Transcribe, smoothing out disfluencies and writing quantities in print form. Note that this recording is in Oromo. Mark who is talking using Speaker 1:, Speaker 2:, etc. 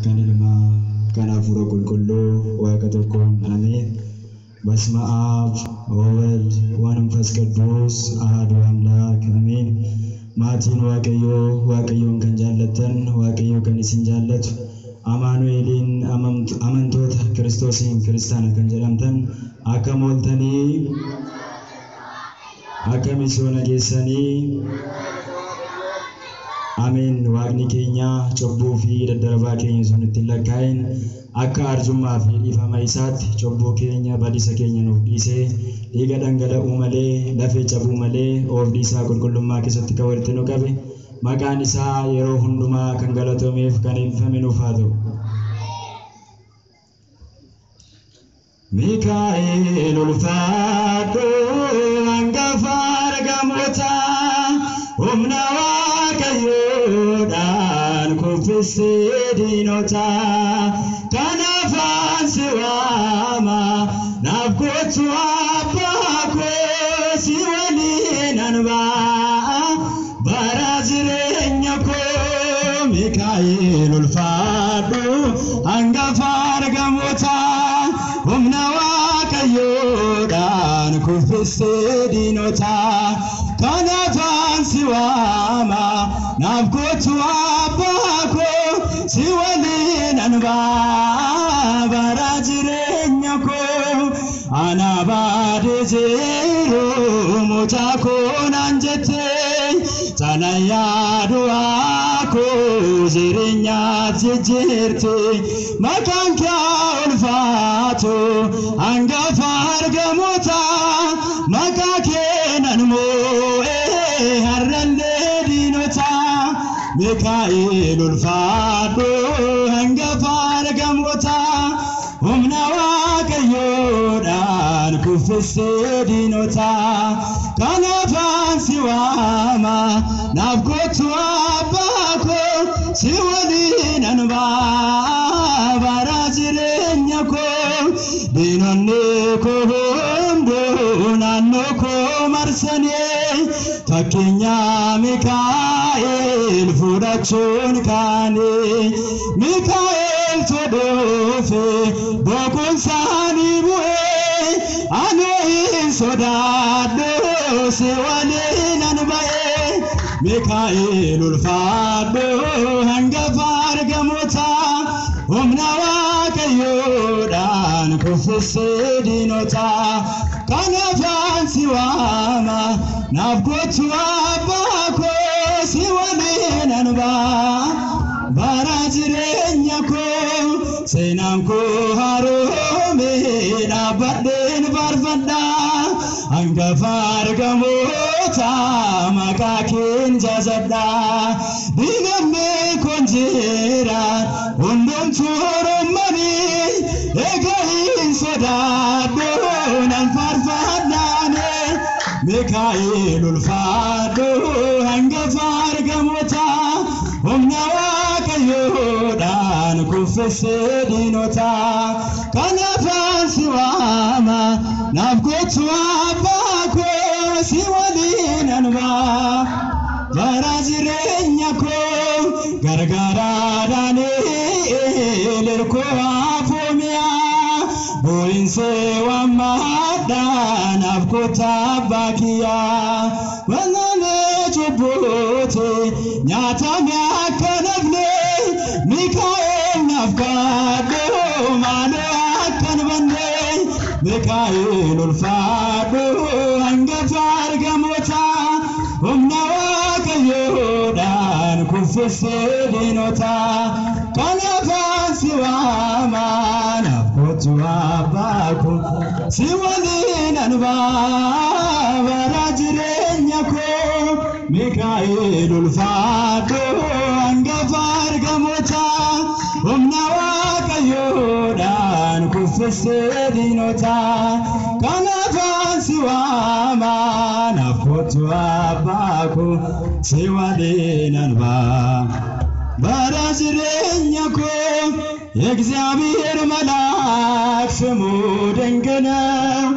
Speaker 1: kan ilmaa kan hafuura qulqulluu waaqa tokkoon ameen. በስመ አብ ወወልድ ወመንፈስ ቅዱስ አሐዱ አምላክ አሜን። maatiin waaqayyoon kan jaallatan waaqayyo kan isin jaallatu amaanu'eeliin amantoota kiristoosiin kiristaana kan jedhamtan akka mooltanii akka misoona geessanii ameen. waaqni keenya cubbuu fi daddarbaa keenya sunitti lakkaa'in akka arjummaa fi dhiifama isaatti cubbuu keenya badisa keenya nuuf dhiisee dhiiga dhangala'uu malee lafee cabuu malee oobdii isaa qulqullummaa keessatti kan walitti nu qabe maqaan isaa yeroo hundumaa kan galatameef kan eebbifame nuuf haa ta'u. Mikaa'el ulfaadhu hangafa argamoota humna waaqayyoodhaan kuffisee diinota kanaaf ansi waama naaf kottu abbaa koo si waliin anbaa bara jireenya koo. Mikaa'el ulfaadhu hangafa argamoota humna waaqayyoodhaan kuffisee diinota kanaaf ansi waama naaf kottu abbaa koo si waliin anbaa bara jireenya koo. Ana baadee jiru mucaa koo naan jettee sana yaadu akkoo jireenyaatti jijjiirte maqaan kee ulfaatu hangafa argamoota maqaa kee nan moo'ee har'allee diinota. Mikaa'el ulfaadhu hangafa argamoota humna waaqayyoodhaan kuffisee diinota kanaaf ansi waama naaf kottu abbaa koo si waliin anbaa bara jireenya koo. Diinonni koo hunduu naannoo koo marsanii fakkeenya Mikaa'el fudhachuun kaanii. Mikaa'el todoofe boqoon isaanii bu'ee ani hin sodaadhu si waliin anba'ee. Mikaa'el ulfaadhu hangafa argamoota humna waaqayyoodhaan kuffisee diinota kanaaf ansi waama naaf kottu abbaa koo si waliin anbaa bara jireenya koo. Seenaan koo haroomee dhaabbadheen faarfadhaa hangafa argamoota maqaa keen jajadhaa. Diinonni kun jiraan hundumtuu orommanii egaa hin sodaadhu nan faarfadhaane. Mikaa'el ulfaadhu hangafa argamoota humna waaqayyoodhaan kuffisee diinota kanaaf ansi waama naaf kottu abbaa koo si waliin anbaa bara jireenya koo. Gargaaraadhaan erkoo afoomiyaa boo'insee waammaadhaan naaf kottu abbaa kiyyaa. Walaalee cubbuuti nyaatame akka nafne Mikaa'el naaf kaadhu maaloo akkan banne. Mikaa'el ulfaadhu hangafa argamoota humna waaqayyoodhaan kuffisee diinota kanaaf ansi waama naaf kottu abbaa koo si waliin anbaa bara jireenya koo. Mikaa'el ulfaadhu hangafa argamoota humna waaqayyoodhaan kuffisee diinota kanaaf ansi waama naaf kottu abbaa koo si waliin anbaa bara jireenya koo. የእግዚአብሔር መልአክ ስሙ ድንቅ ነው።